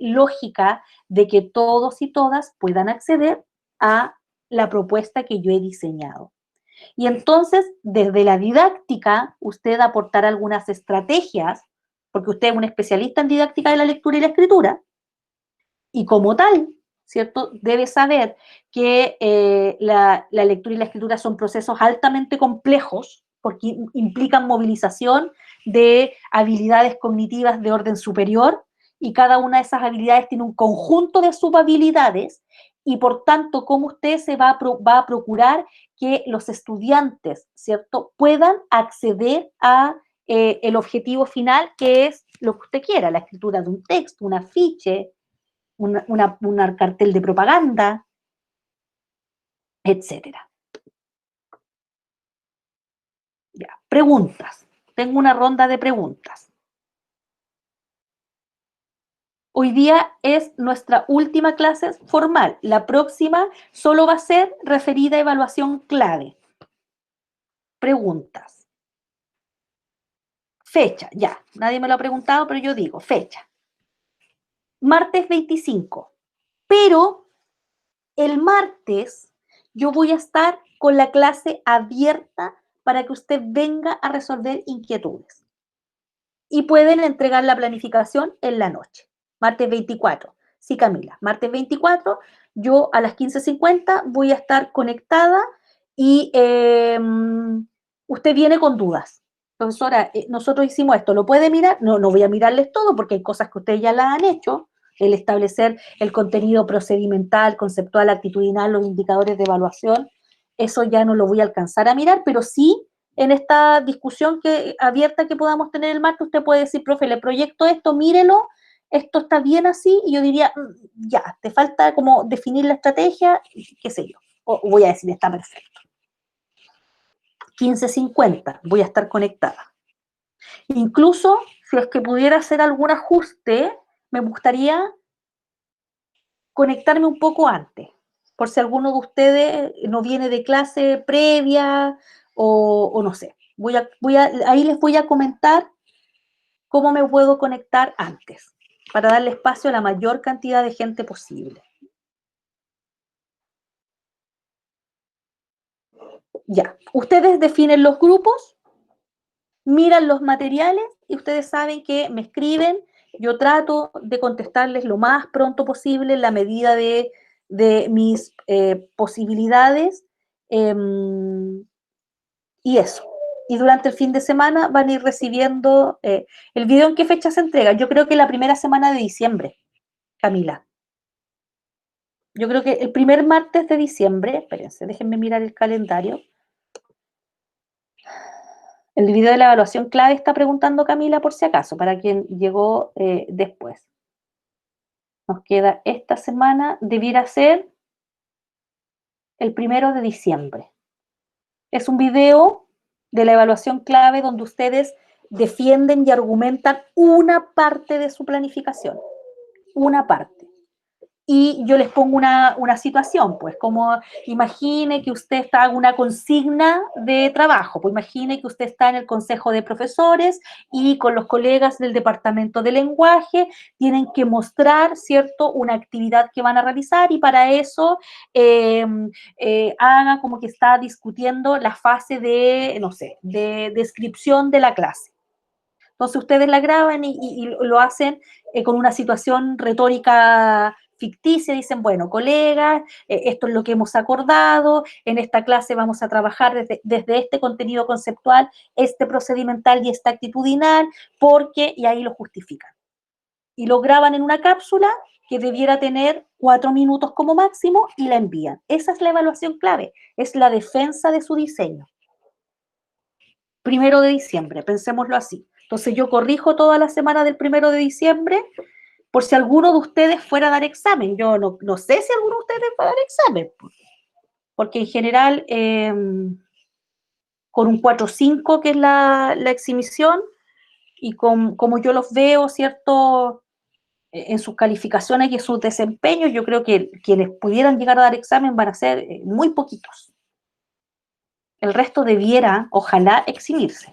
lógica de que todos y todas puedan acceder a la propuesta que yo he diseñado. Y entonces, desde la didáctica, usted aportará algunas estrategias, porque usted es un especialista en didáctica de la lectura y la escritura, y como tal, ¿cierto? Debe saber que la lectura y la escritura son procesos altamente complejos porque implican movilización de habilidades cognitivas de orden superior y cada una de esas habilidades tiene un conjunto de subhabilidades y por tanto, cómo usted se va a procurar que los estudiantes, ¿cierto?, puedan acceder a el objetivo final, que es lo que usted quiera, la escritura de un texto, un afiche, un cartel de propaganda, etcétera. Ya, preguntas. Tengo una ronda de preguntas. Hoy día es nuestra última clase formal. La próxima solo va a ser referida a evaluación clave. Preguntas. Fecha, ya. Nadie me lo ha preguntado, pero yo digo, fecha. Martes 25. Pero el martes yo voy a estar con la clase abierta para que usted venga a resolver inquietudes. Y pueden entregar la planificación en la noche, martes 24. Sí, Camila, martes 24, yo a las 15:50 voy a estar conectada y usted viene con dudas. Profesora, nosotros hicimos esto, ¿lo puede mirar? No voy a mirarles todo porque hay cosas que ustedes ya las han hecho, el establecer el contenido procedimental, conceptual, actitudinal, los indicadores de evaluación, eso ya no lo voy a alcanzar a mirar, pero sí en esta discusión abierta que podamos tener el martes, usted puede decir, profe, le proyecto esto, mírelo, esto está bien así, y yo diría, ya, te falta como definir la estrategia, qué sé yo, o voy a decir, está perfecto. 15:50, voy a estar conectada. Incluso, si es que pudiera hacer algún ajuste, me gustaría conectarme un poco antes, por si alguno de ustedes no viene de clase previa o no sé. Ahí les voy a comentar cómo me puedo conectar antes, para darle espacio a la mayor cantidad de gente posible. Ya, ustedes definen los grupos miran los materiales y ustedes saben que me escriben, yo trato de contestarles lo más pronto posible en la medida de mis posibilidades, y eso. Y durante el fin de semana van a ir recibiendo el video. ¿En qué fecha se entrega? Yo creo que la primera semana de diciembre, Camila. Yo creo que el primer martes de diciembre, espérense, déjenme mirar el calendario. El video de la evaluación clave está preguntando Camila por si acaso, para quien llegó después. Nos queda esta semana, debiera ser el 1 de diciembre. Es un video de la evaluación clave donde ustedes defienden y argumentan una parte de su planificación, una parte. Y yo les pongo una situación, pues, como imagine que usted está en una consigna de trabajo, pues imagine que usted está en el consejo de profesores y con los colegas del departamento de lenguaje tienen que mostrar, ¿cierto?, una actividad que van a realizar y para eso haga como que está discutiendo la fase de, no sé, de descripción de la clase. Entonces ustedes la graban y lo hacen con una situación retórica ficticia, dicen, bueno, colegas, esto es lo que hemos acordado, en esta clase vamos a trabajar desde este contenido conceptual, este procedimental y esta actitudinal, porque, y ahí lo justifican. Y lo graban en una cápsula que debiera tener 4 minutos como máximo y la envían. Esa es la evaluación clave, es la defensa de su diseño. 1 de diciembre, pensémoslo así. Entonces yo corrijo toda la semana del 1 de diciembre por si alguno de ustedes fuera a dar examen. Yo no sé si alguno de ustedes va a dar examen, porque en general con un 4.5, que es la exhibición, y como yo los veo, ¿cierto?, en sus calificaciones y en sus desempeños, yo creo que quienes pudieran llegar a dar examen van a ser muy poquitos. El resto debiera, ojalá, eximirse.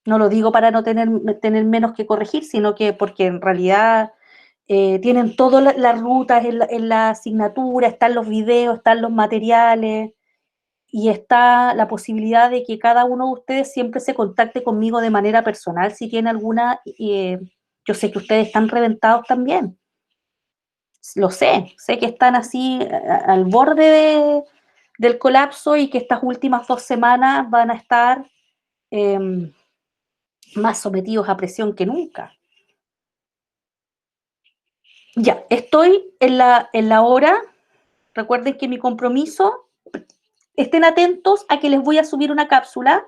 No lo digo para no tener menos que corregir, sino que porque en realidad tienen todas las rutas en la asignatura, están los videos, están los materiales y está la posibilidad de que cada uno de ustedes siempre se contacte conmigo de manera personal si tiene alguna. Yo sé que ustedes están reventados también. Lo sé que están así al borde del colapso y que estas últimas 2 semanas van a estar más sometidos a presión que nunca. Ya, estoy en la hora. Recuerden que mi compromiso, estén atentos a que les voy a subir una cápsula,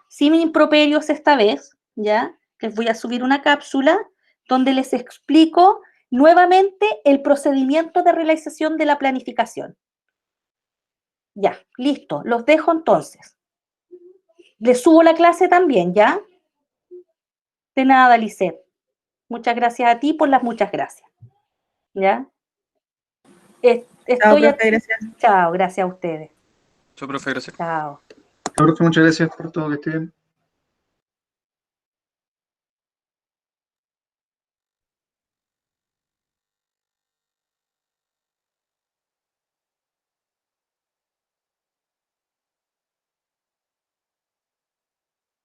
sin improperios esta vez, ¿ya? Les voy a subir una cápsula donde les explico nuevamente el procedimiento de realización de la planificación. Ya, listo, los dejo entonces. Les subo la clase también, ¿ya? De nada, Lisette. Muchas gracias a ti por las muchas gracias. ¿Ya? Chao, Estoy profe, gracias. Chao, gracias a ustedes. Chao, profe, gracias. Chao. Profe, muchas gracias por todo, que esté bien.